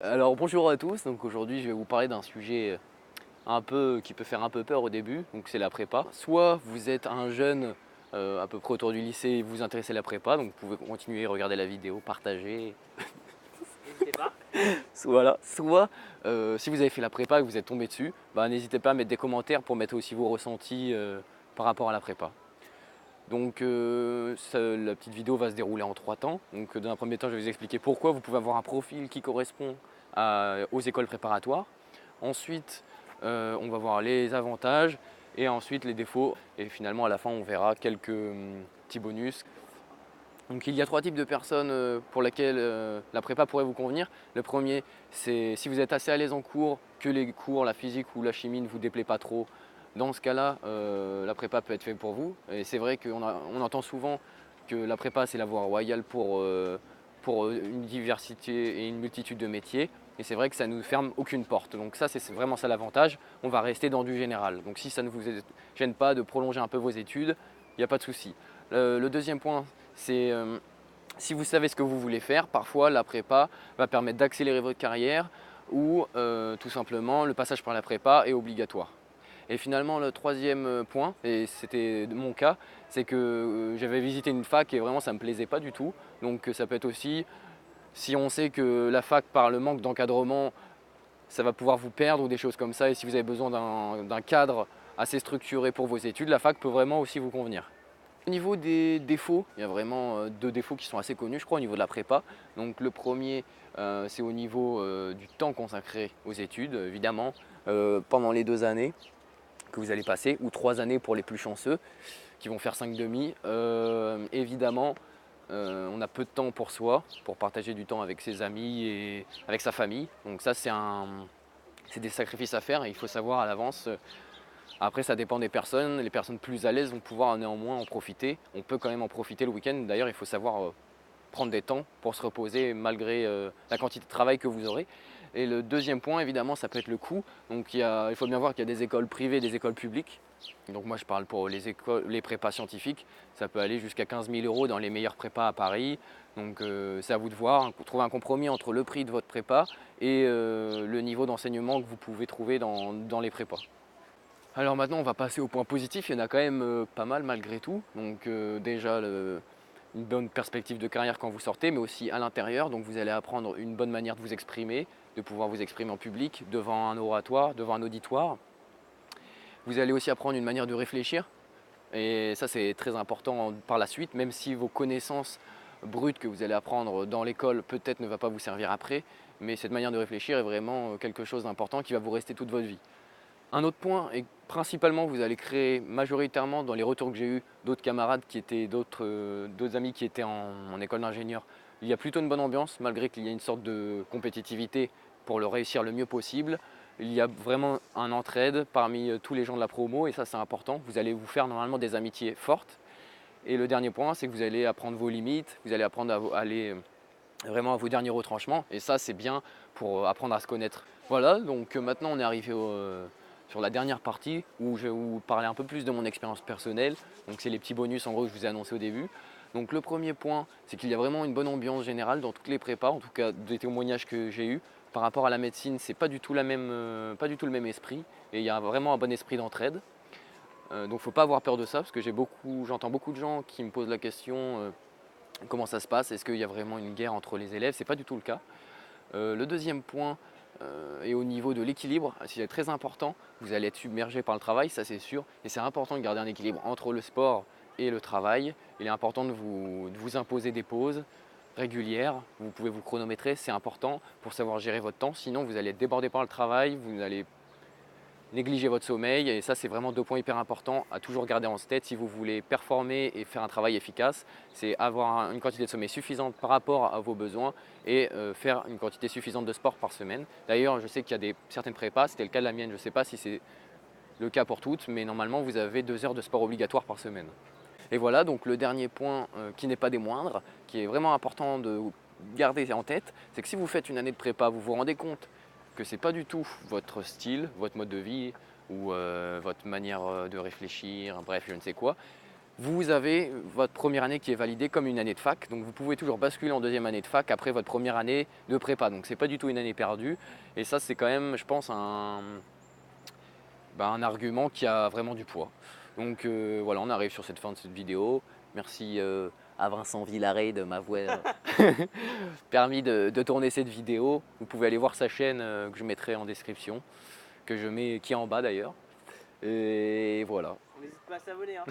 Alors bonjour à tous, donc aujourd'hui je vais vous parler d'un sujet qui peut faire un peu peur au début, donc c'est la prépa. Soit vous êtes un jeune à peu près autour du lycée et vous vous intéressez à la prépa, donc vous pouvez continuer, regarder la vidéo, partager. N'hésitez pas. Voilà. Soit si vous avez fait la prépa et que vous êtes tombé dessus, n'hésitez pas à mettre des commentaires pour mettre aussi vos ressentis par rapport à la prépa. Donc la petite vidéo va se dérouler en 3 temps. Donc dans un premier temps, je vais vous expliquer pourquoi vous pouvez avoir un profil qui correspond aux écoles préparatoires. Ensuite, on va voir les avantages et ensuite les défauts. Et finalement, à la fin, on verra quelques petits bonus. Donc il y a 3 types de personnes pour lesquelles la prépa pourrait vous convenir. Le premier, c'est si vous êtes assez à l'aise en cours, que les cours, la physique ou la chimie ne vous déplaît pas trop. Dans ce cas-là, la prépa peut être faite pour vous. Et c'est vrai qu'on entend souvent que la prépa, c'est la voie royale pour une diversité et une multitude de métiers. Et c'est vrai que ça ne nous ferme aucune porte. Donc ça, c'est vraiment ça l'avantage. On va rester dans du général. Donc si ça ne vous gêne pas de prolonger un peu vos études, il n'y a pas de souci. Le deuxième point, c'est si vous savez ce que vous voulez faire, parfois la prépa va permettre d'accélérer votre carrière ou tout simplement le passage par la prépa est obligatoire. Et finalement le troisième point, et c'était mon cas, c'est que j'avais visité une fac et vraiment ça ne me plaisait pas du tout. Donc ça peut être aussi, si on sait que la fac par le manque d'encadrement, ça va pouvoir vous perdre ou des choses comme ça, et si vous avez besoin d'un cadre assez structuré pour vos études, la fac peut vraiment aussi vous convenir. Au niveau des défauts, il y a vraiment 2 défauts qui sont assez connus, je crois, au niveau de la prépa. Donc le premier, c'est au niveau du temps consacré aux études, évidemment, pendant les 2 années que vous allez passer, ou 3 années pour les plus chanceux, qui vont faire 5 demi. Évidemment, on a peu de temps pour soi, pour partager du temps avec ses amis et avec sa famille. Donc ça, c'est des sacrifices à faire et il faut savoir à l'avance. Après, ça dépend des personnes. Les personnes plus à l'aise vont pouvoir néanmoins en profiter. On peut quand même en profiter le week-end. D'ailleurs, il faut savoir prendre des temps pour se reposer malgré la quantité de travail que vous aurez. Et le deuxième point, évidemment, ça peut être le coût. Donc il faut bien voir qu'il y a des écoles privées et des écoles publiques. Donc moi, je parle pour les prépas scientifiques. Ça peut aller jusqu'à 15 000 € dans les meilleures prépas à Paris. Donc c'est à vous de voir, trouver un compromis entre le prix de votre prépa et le niveau d'enseignement que vous pouvez trouver dans les prépas. Alors maintenant, on va passer au point positif. Il y en a quand même pas mal malgré tout. Donc déjà, une bonne perspective de carrière quand vous sortez, mais aussi à l'intérieur. Donc vous allez apprendre une bonne manière de vous exprimer, de pouvoir vous exprimer en public, devant un oratoire, devant un auditoire. Vous allez aussi apprendre une manière de réfléchir. Et ça, c'est très important par la suite, même si vos connaissances brutes que vous allez apprendre dans l'école peut-être ne va pas vous servir après. Mais cette manière de réfléchir est vraiment quelque chose d'important qui va vous rester toute votre vie. Un autre point, et principalement vous allez créer majoritairement dans les retours que j'ai eus d'autres camarades qui étaient d'autres amis qui étaient en école d'ingénieur, il y a plutôt une bonne ambiance malgré qu'il y a une sorte de compétitivité pour le réussir le mieux possible. Il y a vraiment un entraide parmi tous les gens de la promo et ça c'est important. Vous allez vous faire normalement des amitiés fortes. Et le dernier point, c'est que vous allez apprendre vos limites, vous allez apprendre à aller vraiment à vos derniers retranchements et ça c'est bien pour apprendre à se connaître. Voilà, donc maintenant on est arrivé sur la dernière partie où je vais vous parler un peu plus de mon expérience personnelle. Donc c'est les petits bonus en gros que je vous ai annoncé au début. Donc le premier point, c'est qu'il y a vraiment une bonne ambiance générale dans toutes les prépas, en tout cas des témoignages que j'ai eus. Par rapport à la médecine, c'est pas du tout pas du tout le même esprit et il y a vraiment un bon esprit d'entraide. Donc il ne faut pas avoir peur de ça parce que j'entends beaucoup de gens qui me posent la question comment ça se passe, est-ce qu'il y a vraiment une guerre entre les élèves? C'est pas du tout le cas. Le deuxième point est au niveau de l'équilibre, c'est très important. Vous allez être submergé par le travail, ça c'est sûr, et c'est important de garder un équilibre entre le sport et le travail. Il est important de vous imposer des pauses régulières, vous pouvez vous chronométrer, c'est important pour savoir gérer votre temps, sinon vous allez être débordé par le travail, vous allez négliger votre sommeil et ça c'est vraiment 2 points hyper importants à toujours garder en tête si vous voulez performer et faire un travail efficace. C'est avoir une quantité de sommeil suffisante par rapport à vos besoins et faire une quantité suffisante de sport par semaine. D'ailleurs je sais qu'il y a certaines prépas, c'était le cas de la mienne, je ne sais pas si c'est le cas pour toutes, mais normalement vous avez 2 heures de sport obligatoire par semaine. Et voilà, donc le dernier point qui n'est pas des moindres, qui est vraiment important de garder en tête, c'est que si vous faites une année de prépa, vous vous rendez compte que ce n'est pas du tout votre style, votre mode de vie ou votre manière de réfléchir, bref, je ne sais quoi, vous avez votre première année qui est validée comme une année de fac. Donc vous pouvez toujours basculer en deuxième année de fac après votre première année de prépa. Donc c'est pas du tout une année perdue. Et ça c'est quand même, je pense, un argument qui a vraiment du poids. Donc voilà, on arrive sur cette fin de cette vidéo. Merci à Vincent Villaret de m'avoir permis de tourner cette vidéo. Vous pouvez aller voir sa chaîne que je mettrai en description, qui est en bas d'ailleurs. Et voilà. On n'hésite pas à s'abonner. Hein.